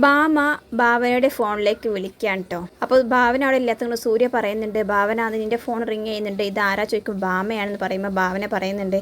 ഭാമ ഭാവനയുടെ ഫോണിലേക്ക് വിളിക്കുകയാണ് കേട്ടോ. അപ്പോൾ ഭാവന അവിടെ ഇല്ലാത്തതുകൊണ്ട് സൂര്യ പറയുന്നുണ്ട്, ഭാവന അത് നിൻ്റെ ഫോൺ റിങ് ചെയ്യുന്നുണ്ട്, ഇത് ആരാ ചോദിക്കും, ഭാമയാണെന്ന് പറയുമ്പോൾ ഭാവന പറയുന്നുണ്ട്,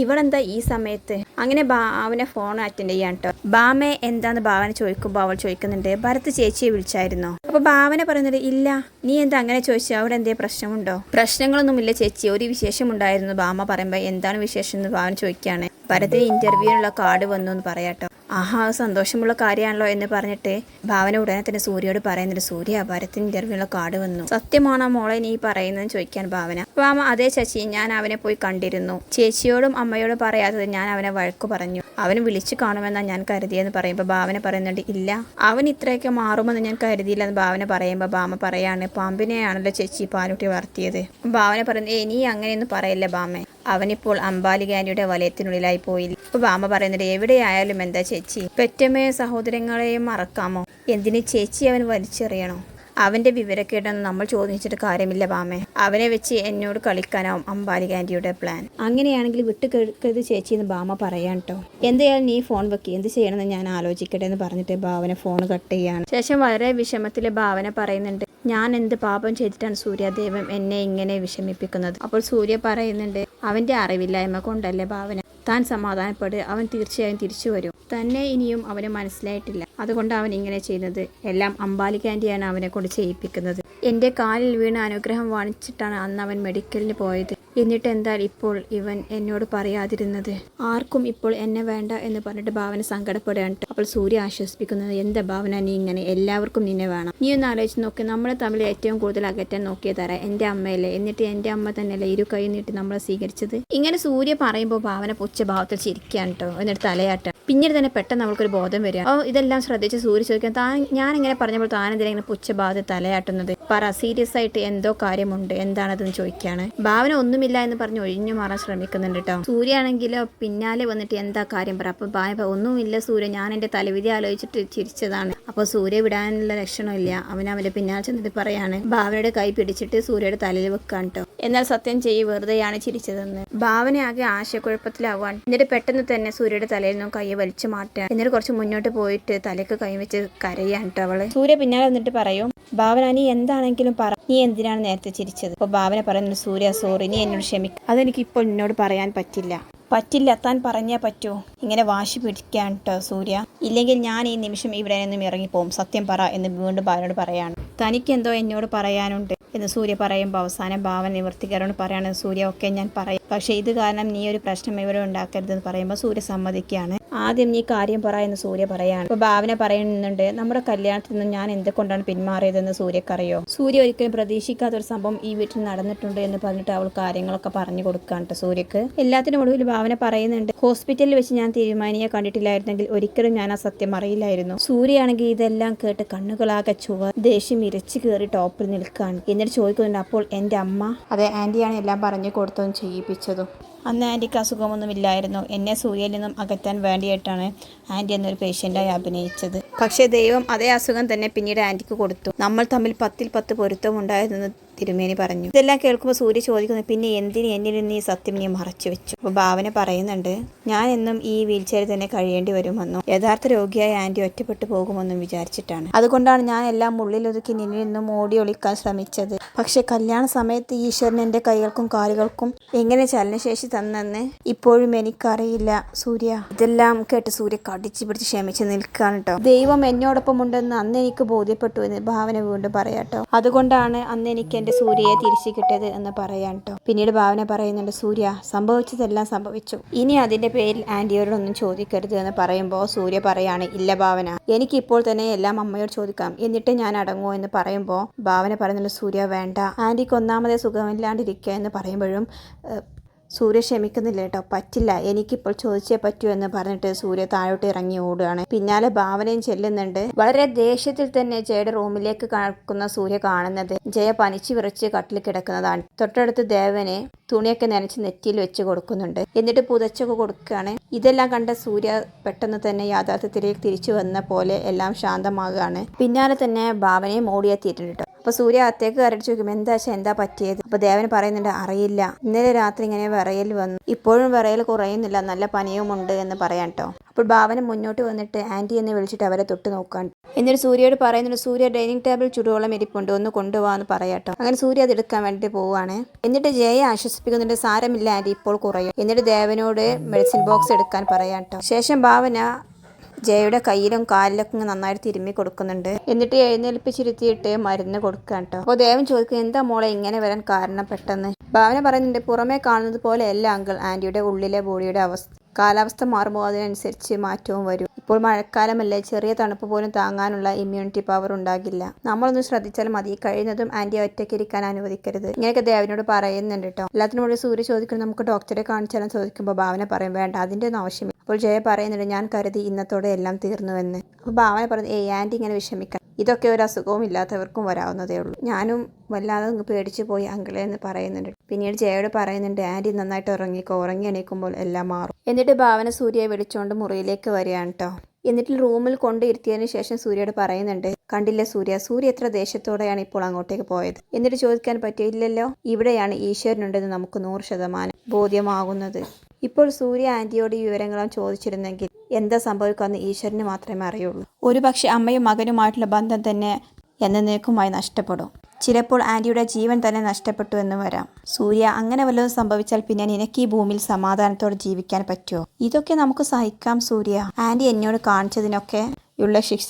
ഇവളെന്താ ഈ സമയത്ത്. അങ്ങനെ ഭാവന ഫോൺ അറ്റൻഡ് ചെയ്യാൻ കേട്ടോ. ഭാമ എന്താന്ന് ഭാവന ചോദിക്കുമ്പോൾ അവൾ ചോദിക്കുന്നുണ്ട്, ഭരത് ചേച്ചിയെ വിളിച്ചായിരുന്നോ? അപ്പോൾ ഭാവന പറയുന്നുണ്ട്, ഇല്ല. നീ എന്താ അങ്ങനെ ചോദിച്ചോ, അവിടെ എന്തേ പ്രശ്നമുണ്ടോ? പ്രശ്നങ്ങളൊന്നുമില്ല ചേച്ചി, ഒരു വിശേഷം ഉണ്ടായിരുന്നു. ഭാമ പറയുമ്പോൾ എന്താണ് വിശേഷം എന്ന് ഭാവന ചോദിക്കുകയാണ്. ഭരത്തിന് ഇന്റർവ്യൂവിനുള്ള കാർഡ് വന്നു എന്ന് പറയാട്ടോ. ആഹാ, സന്തോഷമുള്ള കാര്യമാണല്ലോ എന്ന് പറഞ്ഞിട്ട് ഭാവന ഉടനെ തന്നെ സൂര്യയോട് പറയുന്നുണ്ട്, സൂര്യ ഭരത്തിന് ഇന്റർവ്യൂവിനുള്ള കാർഡ് വന്നു, സത്യമാണോ മോളെ നീ പറയുന്നതെന്ന് ചോദിക്കാൻ ഭാവന. ഭാമ, അതേ ചേച്ചി, ഞാൻ അവനെ പോയി കണ്ടിരുന്നു. ചേച്ചിയോടും അമ്മയോടും പറയാത്തത് ഞാൻ അവനെ വഴക്കു പറഞ്ഞു. അവന് വിളിച്ചു കാണുമെന്നാണ് ഞാൻ കരുതിയെന്ന് പറയുമ്പോൾ ഭാവന പറയുന്നുണ്ട്, ഇല്ല, അവൻ ഇത്രയൊക്കെ മാറുമെന്ന് ഞാൻ കരുതിയില്ലെന്ന് ഭാവന പറയുമ്പോൾ ഭാമ പറയാണ്, പാമ്പിനെയാണല്ലോ ചേച്ചി പാലൂട്ടി വളർത്തിയത്. ഭാവന പറയുന്നത്, നീ അങ്ങനെയൊന്നും പറയല്ലേ ഭാമ, അവനിപ്പോൾ അംബാലികാനിയുടെ വലയത്തിനുള്ളിലായി പോയില്ല. ഇപ്പൊ ഭാമ പറയുന്നത്, എവിടെയായാലും എന്താ ചേച്ചി, പെറ്റമ്മയെ സഹോദരങ്ങളെയും മറക്കാമോ? എന്തിന് ചേച്ചി അവൻ വലിച്ചെറിയണോ? അവന്റെ വിവരക്കേടൊന്നും നമ്മൾ ചോദിച്ചിട്ട് കാര്യമില്ല ഭാമേ, അവനെ വെച്ച് എന്നോട് കളിക്കാനാവും അംബാലികാന്റിയുടെ പ്ലാൻ. അങ്ങനെയാണെങ്കിൽ വിട്ടു കേൾക്കരുത് ചേച്ചി എന്ന് ഭാമ പറയാൻ കേട്ടോ. എന്തായാലും നീ ഫോൺ വെക്കി, എന്ത് ചെയ്യണമെന്ന് ഞാൻ ആലോചിക്കട്ടെ എന്ന് പറഞ്ഞിട്ട് ഭാവന ഫോൺ കട്ട് ചെയ്യാണ്. ശേഷം വളരെ വിഷമത്തിലെ ഭാവന പറയുന്നുണ്ട്, ഞാൻ എന്ത് പാപം ചെയ്തിട്ടാണ് സൂര്യദേവൻ എന്നെ ഇങ്ങനെ വിഷമിപ്പിക്കുന്നത്? അപ്പോൾ സൂര്യ പറയുന്നുണ്ട്, അവന്റെ അറിവില്ലായ്മ കൊണ്ടല്ലേ ഭാവന, താൻ സമാധാനപ്പെട്, അവൻ തീർച്ചയായും തിരിച്ചു വരും. തന്നെ ഇനിയും അവന് മനസ്സിലായിട്ടില്ല, അതുകൊണ്ട് അവൻ ഇങ്ങനെ ചെയ്യുന്നത്. എല്ലാം അംബാലികാന്റിയാണ് അവനെ കൊണ്ട് ചെയ്യിപ്പിക്കുന്നത്. എൻ്റെ കാലിൽ വീണ് അനുഗ്രഹം വാങ്ങിച്ചിട്ടാണ് അന്ന് അവൻ മെഡിക്കലിന് പോയത്. എന്നിട്ട് എന്താ ഇപ്പോൾ ഇവൻ എന്നോട് പറയാതിരുന്നത്? ആർക്കും ഇപ്പോൾ എന്നെ വേണ്ട എന്ന് പറഞ്ഞിട്ട് ഭാവന സങ്കടപ്പെടുകയാണ്. അപ്പോൾ സൂര്യ ആശ്വസിപ്പിക്കുന്നത്, എന്താ ഭാവന നീ ഇങ്ങനെ, എല്ലാവർക്കും നിന്നെ വേണം. നീ ഒന്ന് ആലോചിച്ച് നോക്കി, നമ്മളെ തമ്മിൽ ഏറ്റവും കൂടുതൽ അകറ്റാൻ നോക്കിയതാരാ? എൻ്റെ അമ്മയല്ലേ? എന്നിട്ട് എൻ്റെ അമ്മ തന്നെയല്ലേ ഇരു കൈ നീട്ടി നമ്മളെ സ്വീകരിച്ചത്? ഇങ്ങനെ സൂര്യ പറയുമ്പോൾ ഭാവന പുച്ഛഭാവത്തിൽ ചിരിക്കുകയാണ് കേട്ടോ. എന്നിട്ട് തലയാട്ടം. പിന്നീട് തന്നെ പെട്ടെന്ന് അവൾക്കൊരു ബോധം വരിക. അപ്പോൾ ഇതെല്ലാം ശ്രദ്ധിച്ച് സൂര്യ ചോദിക്കാൻ, ഞാനിങ്ങനെ പറഞ്ഞപ്പോൾ താനെന്തിനാ ഇങ്ങനെ പുച്ഛഭാവത്തിൽ തലയാട്ടുന്നത്? പറ, സീരിയസ് ആയിട്ട് എന്തോ കാര്യമുണ്ട്, എന്താണതെന്ന് ചോദിക്കുകയാണ്. ഭാവന ഒന്നുമില്ല എന്ന് പറഞ്ഞ് ഒഴിഞ്ഞു മാറാൻ ശ്രമിക്കുന്നുണ്ട് കേട്ടോ. സൂര്യ ആണെങ്കിലോ പിന്നാലെ വന്നിട്ട് എന്താ കാര്യം പറ. അപ്പൊ ഭാവന, ഒന്നുമില്ല സൂര്യ, ഞാൻ എൻ്റെ തലവിധി ആലോചിച്ചിട്ട് ചിരിച്ചതാണ്. അപ്പോൾ സൂര്യ വിടാനുള്ള ലക്ഷണമില്ല. അവൻ്റെ പിന്നാലെ ചെന്നിട്ട് പറയാണ്, ഭാവനയുടെ കൈ പിടിച്ചിട്ട് സൂര്യയുടെ തലയിൽ വെക്കാൻ കേട്ടോ. എന്നാൽ സത്യം ചെയ്യ്, വെറുതെയാണ് ചിരിച്ചതെന്ന്. ഭാവന ആകെ ആശയക്കുഴപ്പത്തിലാവാൻ. എന്നിട്ട് പെട്ടെന്ന് തന്നെ സൂര്യയുടെ തലയിൽ നിന്നും കൈ വലിച്ചു മാറ്റാൻ. എന്നിട്ട് കുറച്ച് മുന്നോട്ട് പോയിട്ട് തലയ്ക്ക് കൈ വെച്ച് കരയാണ് കേട്ടോ അവള്. സൂര്യ പിന്നാലെ വന്നിട്ട് പറയും, ഭാവന നീ എന്താണെങ്കിലും പറ, നീ എന്തിനാണ് നേരത്തെ ചിരിച്ചത്? അപ്പോൾ ഭാവന പറയുന്നു, സൂര്യ സോറി, നീ എന്നോട് ക്ഷമിക്കും, അതെനിക്കിപ്പോൾ നിന്നോട് പറയാൻ പറ്റില്ല. താൻ പറഞ്ഞേ പറ്റൂ. ഇങ്ങനെ വാശി പിടിക്കാൻ കേട്ടോ സൂര്യ. ഇല്ലെങ്കിൽ ഞാൻ ഈ നിമിഷം ഇവിടെ നിന്നും ഇറങ്ങിപ്പോവും, സത്യം പറ എന്ന് വീണ്ടും ഭാവനോട് പറയാണ്. തനിക്കെന്തോ എന്നോട് പറയാനുണ്ട് എന്ന് സൂര്യ പറയുമ്പോൾ അവസാനം ഭാവന നിവർത്തിക്കാരോട് പറയാണ്, സൂര്യ ഒക്കെ ഞാൻ പറയാം, പക്ഷേ ഇത് കാരണം നീ ഒരു പ്രശ്നം ഇവിടെ ഉണ്ടാക്കരുതെന്ന് പറയുമ്പോൾ സൂര്യ സമ്മതിക്കുകയാണ്. ആദ്യം നീ കാര്യം പറ എന്ന് സൂര്യ പറയാണ്. അപ്പോൾ ഭാവന പറയുന്നുണ്ട്, നമ്മുടെ കല്യാണത്തിൽ നിന്നും ഞാൻ എന്തുകൊണ്ടാണ് പിന്മാറിയതെന്ന് സൂര്യക്കറിയോ? സൂര്യ ഒരിക്കലും പ്രതീക്ഷിക്കാത്തൊരു സംഭവം ഈ വീട്ടിൽ നടന്നിട്ടുണ്ട് എന്ന് പറഞ്ഞിട്ട് അവൾ കാര്യങ്ങളൊക്കെ പറഞ്ഞു കൊടുക്കാണ്ട് സൂര്യക്ക്. എല്ലാത്തിനും ഒടുവിൽ ഭാവന പറയുന്നുണ്ട്, ഹോസ്പിറ്റലിൽ വെച്ച് ഞാൻ തിരുമാനിയെ കണ്ടിട്ടില്ലായിരുന്നെങ്കിൽ ഒരിക്കലും ഞാൻ ആ സത്യം അറിയില്ലായിരുന്നു. സൂര്യയാണെങ്കിൽ ഇതെല്ലാം കേട്ട് കണ്ണുകളാകെ ദേഷ്യം ഇരച്ചു കയറി ടോപ്പിൽ നിൽക്കുകയാണ്. എന്നിട്ട് ചോദിക്കുന്നുണ്ട്, അപ്പോൾ എൻ്റെ അമ്മ? അതെ, ആൻറ്റിയാണ് എല്ലാം പറഞ്ഞു കൊടുത്തതും ചെയ്യിപ്പിച്ചതും. അന്ന് ആൻറ്റിക്ക് അസുഖമൊന്നുമില്ലായിരുന്നു. എന്നെ സൂര്യയിൽ നിന്നും അകറ്റാൻ വേണ്ടിയിട്ടാണ് ആൻറ്റി എന്നൊരു പേഷ്യൻ്റായി അഭിനയിച്ചത്. പക്ഷേ ദൈവം അതേ അസുഖം തന്നെ പിന്നീട് ആൻറ്റിക്ക് കൊടുത്തു. നമ്മൾ തമ്മിൽ 10ൽ 10 പൊരുത്തമുണ്ടായിരുന്നു തിരുമേനി പറഞ്ഞു. ഇതെല്ലാം കേൾക്കുമ്പോൾ സൂര്യ ചോദിക്കുന്നു, പിന്നെ എന്തിന് എന്നിൽ നിന്ന് ഈ സത്യം നീ മറച്ചു വെച്ചു? അപ്പോൾ ഭാവന പറയുന്നുണ്ട്, ഞാൻ എന്നും ഈ വീൽചെയറിൽ തന്നെ കഴിയേണ്ടി വരുമെന്നും യഥാർത്ഥ രോഗിയായ ആൻറ്റി ഒറ്റപ്പെട്ടു പോകുമെന്നും വിചാരിച്ചിട്ടാണ്. അതുകൊണ്ടാണ് ഞാൻ എല്ലാം ഉള്ളിലൊതുക്കി നിന്നിൽ നിന്നും ഓടി ഒളിക്കാൻ ശ്രമിച്ചത്. പക്ഷെ കല്യാണ സമയത്ത് ഈശ്വരൻ എൻ്റെ കൈകൾക്കും കാലുകൾക്കും എങ്ങനെ ചലനശേഷി തന്നെന്ന് ഇപ്പോഴും എനിക്കറിയില്ല സൂര്യ. ഇതെല്ലാം കേട്ട് സൂര്യ കടിച്ചു പിടിച്ച് ക്ഷമിച്ച് നിൽക്കുകയാണ് കേട്ടോ. ദൈവം എന്നോടൊപ്പം ഉണ്ടെന്ന് അന്ന് എനിക്ക് ബോധ്യപ്പെട്ടു എന്ന് ഭാവന വീണ്ടും പറയാട്ടോ. അതുകൊണ്ടാണ് അന്ന് എനിക്ക് എൻ്റെ സൂര്യയെ തിരിച്ചു കിട്ടിയത് എന്ന് പറയാൻ കേട്ടോ. പിന്നീട് ഭാവന പറയുന്നുണ്ട്, സൂര്യ സംഭവിച്ചതെല്ലാം സംഭവിച്ചു, ഇനി അതിന്റെ പേരിൽ ആൻറ്റിയോടൊന്നും ചോദിക്കരുത് എന്ന് പറയുമ്പോൾ സൂര്യ പറയാണ്, ഇല്ല ഭാവന, എനിക്കിപ്പോൾ തന്നെ എല്ലാം അമ്മയോട് ചോദിക്കാം, എന്നിട്ട് ഞാൻ അടങ്ങൂ എന്ന് പറയുമ്പോൾ ഭാവന പറയുന്നുണ്ട്, സൂര്യ വേണ്ട, ആൻറ്റിക്ക് ഒന്നാമതേ സുഖമില്ലാണ്ടിരിക്കുക എന്ന് പറയുമ്പോഴും സൂര്യ ക്ഷമിക്കുന്നില്ല കേട്ടോ. പറ്റില്ല, എനിക്കിപ്പോൾ ചോദിച്ചേ പറ്റൂ എന്ന് പറഞ്ഞിട്ട് സൂര്യ താഴോട്ട് ഇറങ്ങി ഓടുകയാണ്. പിന്നാലെ ഭാവനയും ചെല്ലുന്നുണ്ട്. വളരെ ദേഷ്യത്തിൽ തന്നെ ജയയുടെ റൂമിലേക്ക് കടക്കുന്ന സൂര്യ കാണുന്നത് ജയ പനിച്ചു വിറച്ച് കട്ടിൽ കിടക്കുന്നതാണ്. തൊട്ടടുത്ത് ദേവനെ തുണിയൊക്കെ നനച്ച് നെറ്റിയിൽ വെച്ച് കൊടുക്കുന്നുണ്ട്. എന്നിട്ട് പുതച്ചൊക്കെ കൊടുക്കുകയാണ്. ഇതെല്ലാം കണ്ട സൂര്യ പെട്ടെന്ന് തന്നെ യാഥാർത്ഥ്യത്തിലേക്ക് തിരിച്ചു വന്ന പോലെ എല്ലാം ശാന്തമാകുകയാണ്. പിന്നാലെ തന്നെ ഭാവനയും ഓടിയെത്തിയിട്ടുണ്ട് കേട്ടോ. അപ്പോൾ സൂര്യ അകത്തേക്ക് കയറിയിട്ട് ചോദിക്കും, എന്താ പറ്റിയത്? അപ്പോൾ ദേവൻ പറയുന്നുണ്ട്, അറിയില്ല, ഇന്നലെ രാത്രി ഇങ്ങനെ വിറയൽ വന്നു, ഇപ്പോഴും വിറയൽ കുറയുന്നില്ല, നല്ല പനിയുമുണ്ട് എന്ന് പറയാം കേട്ടോ. അപ്പോൾ ഭാവന മുന്നോട്ട് വന്നിട്ട് ആൻറ്റി എന്ന് വിളിച്ചിട്ട് അവരെ തൊട്ട് നോക്കാൻ. എന്നിട്ട് സൂര്യയോട് പറയുന്നുണ്ട്, സൂര്യ ഡൈനിങ് ടേബിൾ ചുടുവെള്ളം ഇരിപ്പുണ്ട്, ഒന്ന് കൊണ്ടുപോകാന്ന് പറയാട്ടോ. അങ്ങനെ സൂര്യ അത് എടുക്കാൻ വേണ്ടി പോവാണ്. എന്നിട്ട് ജയയെ ആശ്വസിപ്പിക്കുന്നുണ്ട്, സാരമില്ല ആൻറ്റി, ഇപ്പോൾ കുറയും. എന്നിട്ട് ദേവനോട് മെഡിസിൻ ബോക്സ് എടുക്കാൻ പറയാട്ടോ. ശേഷം ഭാവന ജയയുടെ കയ്യിലും കാലിലൊക്കെ നന്നായിട്ട് തിരുമ്മി കൊടുക്കുന്നുണ്ട്. എന്നിട്ട് എഴുന്നേൽപ്പിച്ചിരുത്തിയിട്ട് മരുന്ന് കൊടുക്കാൻ കേട്ടോ. അപ്പോൾ ദേവൻ ചോദിക്കും, എന്താ മോളെ ഇങ്ങനെ വരാൻ കാരണം പെട്ടെന്ന്? ഭാവന പറയുന്നുണ്ട്, പുറമേ കാണുന്നത് പോലെയല്ല അങ്കിൾ ആൻറ്റിയുടെ ഉള്ളിലെ ബോഡിയുടെ അവസ്ഥ. കാലാവസ്ഥ മാറുമ്പോൾ അതിനനുസരിച്ച് മാറ്റവും വരും. ഇപ്പോൾ മഴക്കാലമല്ലേ, ചെറിയ തണുപ്പ് പോലും താങ്ങാനുള്ള ഇമ്മ്യൂണിറ്റി പവർ ഉണ്ടാകില്ല. നമ്മളൊന്ന് ശ്രദ്ധിച്ചാൽ മതി, കഴിയുന്നതും ആൻറ്റി ഒറ്റയ്ക്ക് ഇരിക്കാൻ അനുവദിക്കരുത്. ഇങ്ങനെയൊക്കെ ദേവനോട് പറയുന്നുണ്ട് കേട്ടോ. എല്ലാത്തിനും കൂടി സൂര്യ ചോദിക്കണം, നമുക്ക് ഡോക്ടറെ കാണിച്ചാലും ചോദിക്കുമ്പോൾ ഭാവന പറയും, വേണ്ട, അതിൻ്റെ ഒന്നും ആവശ്യമില്ല. അപ്പോൾ ജയ പറയുന്നുണ്ട്, ഞാൻ കരുതി ഇന്നത്തോടെ എല്ലാം തീർന്നുവെന്ന്. അപ്പോൾ ഭാവന പറഞ്ഞു, ആൻറ്റി ഇങ്ങനെ വിഷമിക്കണം, ഇതൊക്കെ ഒരു അസുഖവും ഇല്ലാത്തവർക്കും വരാവുന്നതേ ഉള്ളൂ. ഞാനും വല്ലാതെ പേടിച്ചു പോയി അങ്കിളെ എന്ന് പറയുന്നുണ്ട്. പിന്നീട് ജയയോട് പറയുന്നുണ്ട്, ആൻറ്റി നന്നായിട്ട് ഉറങ്ങിക്കോ, ഉറങ്ങി എണീക്കുമ്പോൾ എല്ലാം മാറും. എന്നിട്ട് ഭാവന സൂര്യയെ വിളിച്ചുകൊണ്ട് മുറിയിലേക്ക് വരികയാണ് കേട്ടോ. എന്നിട്ട് റൂമിൽ കൊണ്ടിരുത്തിയതിനു ശേഷം സൂര്യയോട് പറയുന്നുണ്ട്, കണ്ടില്ല സൂര്യ എത്ര ദേഷ്യത്തോടെയാണ് ഇപ്പോൾ അങ്ങോട്ടേക്ക് പോയത്. എന്നിട്ട് ചോദിക്കാൻ പറ്റിയോ? ഇല്ലല്ലോ, ഇവിടെയാണ് ഈശ്വരനുണ്ടെന്ന് നമുക്ക് 100% ബോധ്യമാകുന്നത്. ഇപ്പോൾ സൂര്യ ആൻറ്റിയോട് ഈ വിവരങ്ങളും ചോദിച്ചിരുന്നെങ്കിൽ എന്താ സംഭവിക്കാമെന്ന് ഈശ്വരന് മാത്രമേ അറിയുള്ളൂ. ഒരുപക്ഷെ അമ്മയും മകനുമായിട്ടുള്ള ബന്ധം തന്നെ എന്നേക്കുമായി നഷ്ടപ്പെടും. ചിലപ്പോൾ ആൻറ്റിയുടെ ജീവൻ തന്നെ നഷ്ടപ്പെട്ടു എന്ന് വരാം. സൂര്യ, അങ്ങനെ വല്ലതും സംഭവിച്ചാൽ പിന്നെ നിനക്ക് ഈ ഭൂമിയിൽ സമാധാനത്തോടെ ജീവിക്കാൻ പറ്റുമോ? ഇതൊക്കെ നമുക്ക് സഹിക്കാം സൂര്യ. ആൻറ്റി എന്നോട് കാണിച്ചതിനൊക്കെ ഉള്ള ശിക്ഷ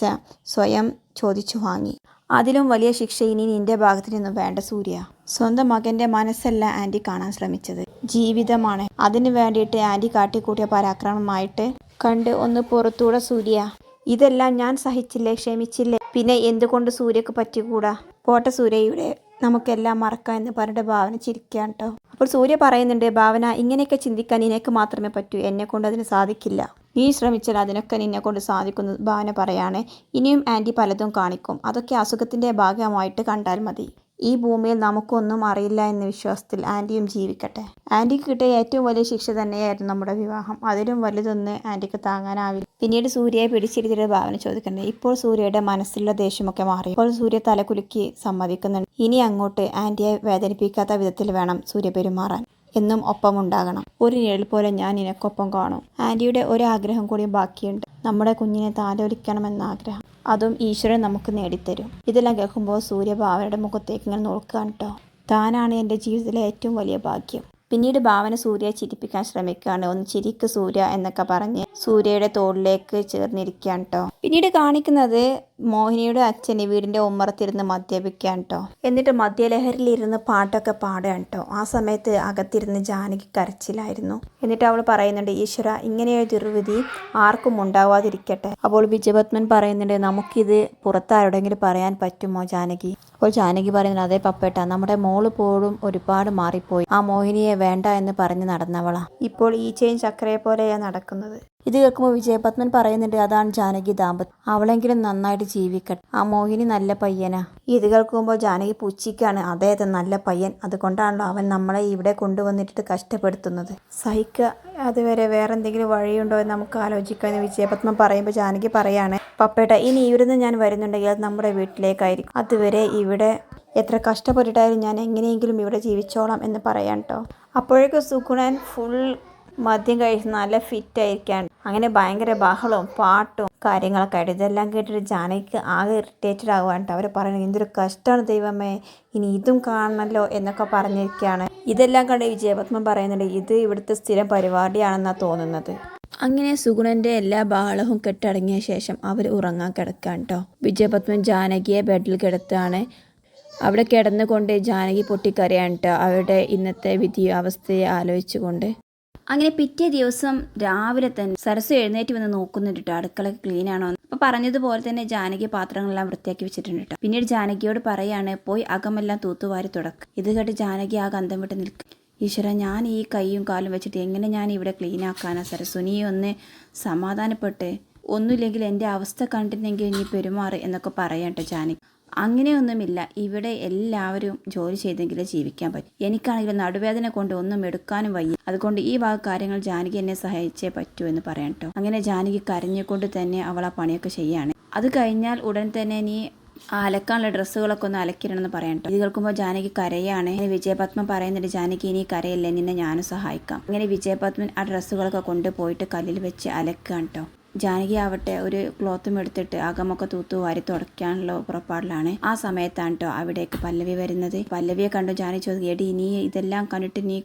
സ്വയം ചോദിച്ചു വാങ്ങി. അതിലും വലിയ ശിക്ഷ ഇനി നിന്റെ ഭാഗത്തു നിന്നും വേണ്ട സൂര്യ. സ്വന്തം മകന്റെ മനസ്സല്ല ആൻറ്റി കാണാൻ ശ്രമിച്ചത്, ജീവിതമാണ്. അതിനു വേണ്ടിയിട്ട് ആൻറ്റി കാട്ടിക്കൂട്ടിയ പരാക്രമമായിട്ട് കണ്ട് ഒന്ന് പുറത്തൂടെ സൂര്യ. ഇതെല്ലാം ഞാൻ സഹിച്ചില്ലേ, ക്ഷമിച്ചില്ലേ, പിന്നെ എന്തുകൊണ്ട് സൂര്യക്ക് പറ്റിക്കൂടാ? പോട്ടെ സൂര്യയുടെ, നമുക്കെല്ലാം മറക്കാം എന്ന് പറഞ്ഞിട്ട് ഭാവന ചിരിക്കാൻ കേട്ടോ. അപ്പോൾ സൂര്യ പറയുന്നുണ്ട്, ഭാവന, ഇങ്ങനെയൊക്കെ ചിന്തിക്കാൻ നിനക്ക് മാത്രമേ പറ്റൂ, എന്നെ കൊണ്ട് അതിന് സാധിക്കില്ല. നീ ശ്രമിച്ചാൽ അതിനൊക്കെ നിന്നെ കൊണ്ട് സാധിക്കുന്നു. ഭാവന പറയാണ്, ഇനിയും ആൻറ്റി പലതും കാണിക്കും, അതൊക്കെ അസുഖത്തിൻ്റെ ഭാഗമായിട്ട് കണ്ടാൽ മതി. ഈ ഭൂമിയിൽ നമുക്കൊന്നും അറിയില്ല എന്ന വിശ്വാസത്തിൽ ആൻറ്റിയും ജീവിക്കട്ടെ. ആൻറ്റിക്ക് കിട്ടിയ ഏറ്റവും വലിയ ശിക്ഷ തന്നെയായിരുന്നു നമ്മുടെ വിവാഹം. അതിലും വലുതൊന്ന് ആൻറ്റിക്ക് താങ്ങാനാവില്ല. പിന്നീട് സൂര്യയെ പിടിച്ചിരുത്തിയിട്ട് ഭാവന ചോദിക്കണ്ടേ. ഇപ്പോൾ സൂര്യയുടെ മനസ്സിലുള്ള ദേഷ്യമൊക്കെ മാറി. ഇപ്പോൾ സൂര്യ തലകുലുക്കി സമ്മതിക്കുന്നുണ്ട്. ഇനി അങ്ങോട്ട് ആൻറ്റിയെ വേദനിപ്പിക്കാത്ത വിധത്തിൽ വേണം സൂര്യ പെരുമാറാൻ. എന്നും ഒപ്പമുണ്ടാകണം. ഒരു നിഴൽ പോലെ ഞാൻ നിനക്കൊപ്പം കാണും. ആൻറ്റിയുടെ ഒരാഗ്രഹം കൂടി ബാക്കിയുണ്ട്, നമ്മുടെ കുഞ്ഞിനെ താലോലിക്കണമെന്ന ആഗ്രഹം. അതും ഈശ്വരൻ നമുക്ക് നേടിത്തരും. ഇതെല്ലാം കേൾക്കുമ്പോൾ സൂര്യ ഭാവനയുടെ മുഖത്തേക്ക് ഇങ്ങനെ നോക്കുകയാണ് കേട്ടോ. താനാണ് എൻ്റെ ജീവിതത്തിലെ ഏറ്റവും വലിയ ഭാഗ്യം. പിന്നീട് ഭാവന സൂര്യയെ ചിരിപ്പിക്കാൻ ശ്രമിക്കുകയാണ്. ഒന്ന് ചിരിക്ക് സൂര്യ എന്നൊക്കെ പറഞ്ഞ് സൂര്യയുടെ തോളിലേക്ക് ചേർന്നിരിക്കുകയാണ് കേട്ടോ. പിന്നീട് കാണിക്കുന്നത് മോഹിനിയുടെ അച്ഛന് വീടിൻ്റെ ഉമ്മറത്തിരുന്ന് മദ്യപിക്കാൻ കേട്ടോ. എന്നിട്ട് മദ്യലഹരിയിലിരുന്ന് പാട്ടൊക്കെ പാടുകയാണ് കേട്ടോ. ആ സമയത്ത് അകത്തിരുന്ന് ജാനകി കരച്ചിലായിരുന്നു. എന്നിട്ട് അവൾ പറയുന്നുണ്ട്, ഈശ്വര, ഇങ്ങനെയൊരു ദുർവിധി ആർക്കും ഉണ്ടാവാതിരിക്കട്ടെ. അപ്പോൾ വിജയപത്മൻ പറയുന്നുണ്ട്, നമുക്കിത് പുറത്താരോടെങ്കിലും പറയാൻ പറ്റുമോ ജാനകി? അപ്പോൾ ജാനകി പറയുന്നുണ്ട്, അതേ പപ്പേട്ട, നമ്മുടെ മോള് പോലും ഒരുപാട് മാറിപ്പോയി. ആ മോഹിനിയെ വേണ്ട എന്ന് പറഞ്ഞ് നടന്നവളാ ഇപ്പോൾ ഈച്ചയും ചക്കരയെ പോലെയാ നടക്കുന്നത്. ഇത് കേൾക്കുമ്പോൾ വിജയപത്മൻ പറയുന്നുണ്ട്, അതാണ് ജാനകി ദാമ്പത്യം, അവളെങ്കിലും നന്നായിട്ട് ജീവിക്കട്ടെ. ആ മോഹിനി നല്ല പയ്യനാ. ഇത് കേൾക്കുമ്പോൾ ജാനകി പുച്ഛിക്കാണ്, അതേ നല്ല പയ്യൻ, അതുകൊണ്ടാണല്ലോ അവൻ നമ്മളെ ഇവിടെ കൊണ്ടുവന്നിട്ട് കഷ്ടപ്പെടുത്തുന്നത്. സഹിക്കുക, അതുവരെ വേറെ എന്തെങ്കിലും വഴിയുണ്ടോ എന്ന് നമുക്ക് ആലോചിക്കാമെന്ന് വിജയപത്മൻ പറയുമ്പോൾ ജാനകി പറയാണ്, പപ്പേട്ട, ഇനി ഇവിടുന്ന് ഞാൻ വരുന്നുണ്ടെങ്കിൽ അത് നമ്മുടെ വീട്ടിലേക്കായിരിക്കും. അതുവരെ ഇവിടെ എത്ര കഷ്ടപ്പെട്ടിട്ടായാലും ഞാൻ എങ്ങനെയെങ്കിലും ഇവിടെ ജീവിച്ചോളാം എന്ന് പറയാൻ കേട്ടോ. അപ്പോഴേക്കും സുഗുണൻ ഫുൾ മദ്യം കഴിച്ച് നല്ല ഫിറ്റായിരിക്കാണ്. അങ്ങനെ ഭയങ്കര ബഹളവും പാട്ടും കാര്യങ്ങളൊക്കെ ആയിട്ട് ഇതെല്ലാം കേട്ടിട്ട് ജാനകിക്ക് ആകെ ഇറിറ്റേറ്റഡ് ആകുവാണ്. അവർ പറയുന്നത്, എന്തൊരു കഷ്ടമാണ് ദൈവമേ, ഇനി ഇതും കാണണമല്ലോ എന്നൊക്കെ പറഞ്ഞിരിക്കുകയാണ്. ഇതെല്ലാം കണ്ട് വിജയപത്മൻ പറയുന്നുണ്ട്, ഇത് ഇവിടുത്തെ സ്ഥിരം പരിപാടിയാണെന്നാണ് തോന്നുന്നത്. അങ്ങനെ സുഗുണന്റെ എല്ലാ ബഹളവും കെട്ടടങ്ങിയ ശേഷം അവർ ഉറങ്ങാൻ കിടക്കാൻ കേട്ടോ. വിജയപത്മൻ ജാനകിയെ ബെഡിൽ കിടത്താണ്. അവിടെ കിടന്നുകൊണ്ട് ജാനകി പൊട്ടിക്കരയാണ് കേട്ടോ, അവരുടെ ഇന്നത്തെ വിധി അവസ്ഥയെ ആലോചിച്ചുകൊണ്ട്. അങ്ങനെ പിറ്റേ ദിവസം രാവിലെ തന്നെ സരസു എഴുന്നേറ്റ് വന്ന് നോക്കുന്നുണ്ട് കേട്ടോ, അടുക്കള ക്ലീൻ ആണോ. അപ്പോൾ പറഞ്ഞതുപോലെ തന്നെ ജാനകി പാത്രങ്ങളെല്ലാം വൃത്തിയാക്കി വെച്ചിട്ടുണ്ട് കേട്ടോ. പിന്നീട് ജാനകിയോട് പറയാണ്, പോയി അകമെല്ലാം തൂത്തുവാരി തുടക്കം. ഇത് കേട്ട് ജാനകി ആ ഗന്ധം വിട്ട് നിൽക്കും. ഈശ്വര, ഞാൻ ഈ കൈയും കാലും വെച്ചിട്ട് എങ്ങനെ ഞാൻ ഇവിടെ ക്ലീൻ ആക്കാനാ സരസു? നീ ഒന്ന് സമാധാനപ്പെട്ട്, ഒന്നുമില്ലെങ്കിൽ എൻ്റെ അവസ്ഥ കണ്ടിരുന്നെങ്കിൽ നീ പെരുമാറ് എന്നൊക്കെ പറയാം കേട്ടോ ജാനകി. അങ്ങനെയൊന്നുമില്ല, ഇവിടെ എല്ലാവരും ജോലി ചെയ്തെങ്കിലേ ജീവിക്കാൻ പറ്റും. എനിക്കാണെങ്കിൽ നടുവേദന കൊണ്ട് ഒന്നും എടുക്കാനും വയ്യ. അതുകൊണ്ട് ഈ വക കാര്യങ്ങൾ ജാനകി എന്നെ സഹായിച്ചേ പറ്റൂ എന്ന് പറയാം കേട്ടോ. അങ്ങനെ ജാനകി കരഞ്ഞുകൊണ്ട് തന്നെ അവൾ ആ പണിയൊക്കെ ചെയ്യാണ്. അത് കഴിഞ്ഞാൽ ഉടൻ തന്നെ നീ അലക്കാനുള്ള ഡ്രസ്സുകളൊക്കെ ഒന്ന് അലക്കിടണമെന്ന് പറയാം കേട്ടോ. ഇത് കേൾക്കുമ്പോൾ ജാനകി കരയാണ്. വിജയപത്മൻ പറയുന്നുണ്ട്, ജാനകി ഇനി കരയല്ലേ, നിന്നെ ഞാനും സഹായിക്കാം. അങ്ങനെ വിജയപത്മൻ ആ ഡ്രസ്സുകളൊക്കെ കൊണ്ടുപോയിട്ട് കല്ലിൽ വെച്ച് അലക്കുകയാണ് കേട്ടോ. ജാനകി ആവട്ടെ ഒരു ക്ലോത്തും എടുത്തിട്ട് അകമൊക്കെ തൂത്തു വാരി തുടയ്ക്കാനുള്ള പുറപ്പാടിലാണ്. ആ സമയത്താണ് കേട്ടോ അവിടേക്ക് പല്ലവി വരുന്നത്. പല്ലവിയെ കണ്ടു ജാനകി ചോദിക്കും, എടി നീ ഇതെല്ലാം കണ്ടിട്ട് നീ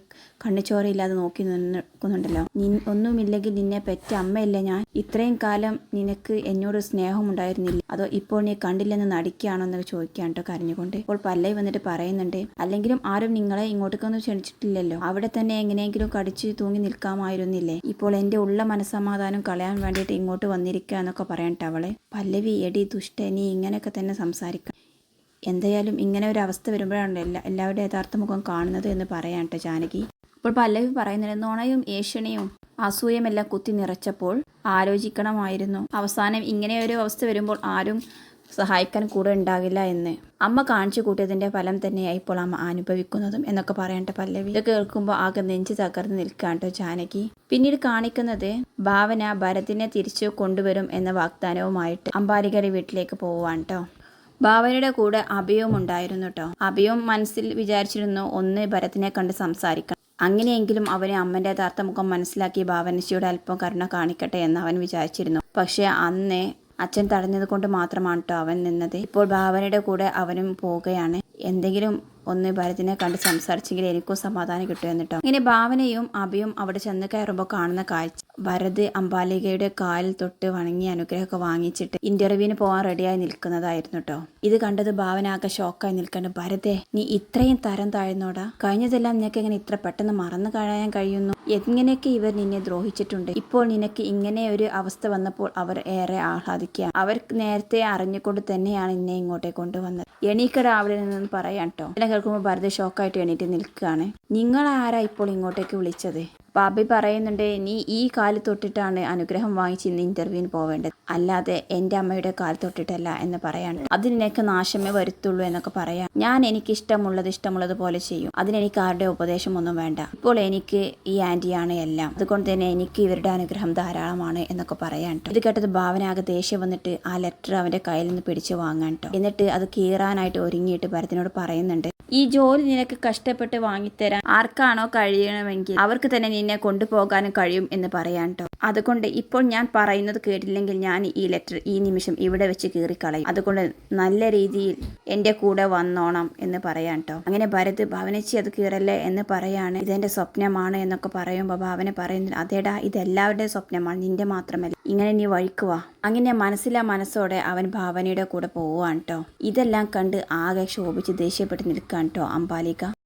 കണ്ണിച്ചോരയില്ലാതെ നോക്കി നിൽക്കുന്നുണ്ടല്ലോ. ഒന്നുമില്ലെങ്കിൽ നിന്നെ പെറ്റ അമ്മയല്ലേ ഞാൻ. ഇത്രയും കാലം നിനക്ക് എന്നോട് സ്നേഹം ഉണ്ടായിരുന്നില്ല, അതോ ഇപ്പോൾ നീ കണ്ടില്ലെന്ന് നടിക്കുകയാണോ എന്നൊക്കെ ചോദിക്കാൻ കേട്ടോ കരഞ്ഞുകൊണ്ട്. അപ്പോൾ പല്ലവി വന്നിട്ട് പറയുന്നുണ്ട്, അല്ലെങ്കിലും ആരും നിങ്ങളെ ഇങ്ങോട്ടേക്കൊന്നും ക്ഷണിച്ചിട്ടില്ലല്ലോ, അവിടെ തന്നെ എങ്ങനെയെങ്കിലും കടിച്ചു തൂങ്ങി നിൽക്കാമായിരുന്നില്ലേ. ഇപ്പോൾ എൻ്റെ ഉള്ള മനസ്സമാധാനം കളയാൻ വേണ്ടിയിട്ട് ഇങ്ങോട്ട് വന്നിരിക്കുക എന്നൊക്കെ പറയട്ടെ അവളെ. പല്ലവി, എടി ദുഷ്ട, നീ ഇങ്ങനെയൊക്കെ തന്നെ സംസാരിക്കാം. എന്തായാലും ഇങ്ങനെ ഒരു അവസ്ഥ വരുമ്പോഴാണ് എല്ലാവരുടെ യഥാർത്ഥ മുഖം കാണുന്നത് എന്ന് പറയാൻ കേട്ടോ ജാനകി. അപ്പോൾ പല്ലവി പറയുന്നത്, നുണയും ഏഷണിയും അസൂയമെല്ലാം കുത്തി നിറച്ചപ്പോൾ ആലോചിക്കണമായിരുന്നു. അവസാനം ഇങ്ങനെ ഒരു അവസ്ഥ വരുമ്പോൾ ആരും സഹായിക്കാൻ കൂടെ ഉണ്ടാകില്ല എന്ന്. അമ്മ കാണിച്ചു കൂട്ടിയതിൻ്റെ ഫലം തന്നെയായി ഇപ്പോൾ അമ്മ അനുഭവിക്കുന്നതും എന്നൊക്കെ പറയട്ടെ പല്ലവി. ഇത് കേൾക്കുമ്പോൾ ആകെ നെഞ്ച് തകർന്ന് നിൽക്കാട്ടോ ജാനകി. പിന്നീട് കാണിക്കുന്നത് ഭാവന ഭരതിനെ തിരിച്ചു കൊണ്ടുവരും എന്ന വാഗ്ദാനവുമായിട്ട് അംബാലികയുടെ വീട്ടിലേക്ക് പോവാൻ കേട്ടോ. ഭാവനയുടെ കൂടെ അഭയവും ഉണ്ടായിരുന്നു കേട്ടോ. അഭയവും മനസ്സിൽ വിചാരിച്ചിരുന്നു, ഒന്ന് ഭരതിനെ കണ്ട് സംസാരിക്കണം, അങ്ങനെയെങ്കിലും അവന് അമ്മൻ്റെ യഥാർത്ഥ മുഖം മനസ്സിലാക്കി ഭാവനശ്ശിയോട് അല്പം കരുണ കാണിക്കട്ടെ എന്ന് അവൻ വിചാരിച്ചിരുന്നു. പക്ഷേ അന്ന് അച്ഛൻ തടഞ്ഞത് കൊണ്ട് മാത്രമാണ് കേട്ടോ അവൻ നിന്നത്. ഇപ്പോൾ ഭാവനയുടെ കൂടെ അവനും പോവുകയാണ്. എന്തെങ്കിലും ഒന്ന് ഭരതിനെ കണ്ട് സംസാരിച്ചെങ്കിൽ എനിക്കും സമാധാനം കിട്ടുമെന്ന് കേട്ടോ. ഇങ്ങനെ ഭാവനയും അഭയും അവിടെ ചെന്ന് കയറുമ്പോൾ കാണുന്ന കാഴ്ച, ഭരത് അംബാലികയുടെ കാലിൽ തൊട്ട് വണങ്ങി അനുഗ്രഹമൊക്കെ വാങ്ങിച്ചിട്ട് ഇന്റർവ്യൂവിന് പോകാൻ റെഡിയായി നിൽക്കുന്നതായിരുന്നു കേട്ടോ. ഇത് കണ്ടത് ഭാവന ആകെ ഷോക്കായി നിൽക്കണ്ട. ഭരതേ, നീ ഇത്രയും തരം താഴ്ന്നോടാ? കഴിഞ്ഞതെല്ലാം നിനക്ക് എങ്ങനെ ഇത്ര പെട്ടെന്ന് മറന്നു കളയാൻ കഴിയുന്നു? എങ്ങനെയൊക്കെ ഇവർ നിന്നെ ദ്രോഹിച്ചിട്ടുണ്ട്. ഇപ്പോൾ നിനക്ക് ഇങ്ങനെ ഒരു അവസ്ഥ വന്നപ്പോൾ അവർ ഏറെ ആഹ്ലാദിക്കുക. അവർ നേരത്തെ അറിഞ്ഞുകൊണ്ട് തന്നെയാണ് നിന്നെ ഇങ്ങോട്ടേ കൊണ്ടുവന്നത്. എണീക്കട അവിടെ നിന്ന് പറയാൻ കേട്ടോ. കേൾക്കുമ്പോൾ ഭരത് ഷോക്കായിട്ട് എണീറ്റ് നിൽക്കുകയാണ്. നിങ്ങളാരാ ഇപ്പോൾ ഇങ്ങോട്ടേക്ക് വിളിച്ചത്? ബാബി പറയുന്നുണ്ട്, നീ ഈ കാല് തൊട്ടിട്ടാണ് അനുഗ്രഹം വാങ്ങിച്ച് ഇന്ന് ഇന്റർവ്യൂവിന് പോവേണ്ടത്, അല്ലാതെ എൻ്റെ അമ്മയുടെ കാല് തൊട്ടിട്ടല്ല എന്ന് പറയാണ്. അതിന് നിനക്ക് നാശമേ വരുത്തുള്ളൂ എന്നൊക്കെ പറയാം. ഞാൻ എനിക്ക് ഇഷ്ടമുള്ളത് പോലെ ചെയ്യും. അതിനെനിക്ക് ആരുടെ ഉപദേശമൊന്നും വേണ്ട. ഇപ്പോൾ എനിക്ക് ഈ ആൻറ്റിയാണ് എല്ലാം, അതുകൊണ്ട് തന്നെ എനിക്ക് ഇവരുടെ അനുഗ്രഹം ധാരാളമാണ് എന്നൊക്കെ പറയാൻ കേട്ടോ. ഇത് കേട്ടത് ഭാവന ആകെ ദേഷ്യം വന്നിട്ട് ആ ലെറ്റർ അവൻ്റെ കയ്യിൽ നിന്ന് പിടിച്ചു വാങ്ങാൻ കേട്ടോ. എന്നിട്ട് അത് കീറാനായിട്ട് ഒരുങ്ങിയിട്ട് ഭരതനോട് പറയുന്നുണ്ട്, ഈ ജോലി നിനക്ക് കഷ്ടപ്പെട്ട് വാങ്ങിത്തരാൻ ആർക്കാണോ കഴിയണമെങ്കിൽ അവർക്ക് തന്നെ നിന്നെ കൊണ്ടുപോകാനും കഴിയും എന്ന് പറയാൻ കേട്ടോ. അതുകൊണ്ട് ഇപ്പോൾ ഞാൻ പറയുന്നത് കേട്ടില്ലെങ്കിൽ ഞാൻ ഈ ലെറ്റർ ഈ നിമിഷം ഇവിടെ വെച്ച് കീറിക്കളയും. അതുകൊണ്ട് നല്ല രീതിയിൽ എൻ്റെ കൂടെ വന്നോണം എന്ന് പറയാൻ കേട്ടോ. അങ്ങനെ ഭരത് ഭാവനച്ചി അത് കീറല്ലേ എന്ന് പറയാണ്. ഇതെന്റെ സ്വപ്നമാണ് എന്നൊക്കെ പറയുമ്പോൾ ഭാവന പറയുന്നു, അതേടാ ഇതെല്ലാവരുടെയും സ്വപ്നമാണ്, നിന്റെ മാത്രമല്ല. ഇങ്ങനെ നീ വഴിക്കുക. അങ്ങനെ മനസ്സോടെ അവൻ ഭാവനയുടെ കൂടെ പോവാൻ കേട്ടോ. ഇതെല്ലാം കണ്ട് ആകെ ശോഭിച്ച് ദേഷ്യപ്പെട്ട് നിൽക്കാൻ കേട്ടോ അംബാലിക.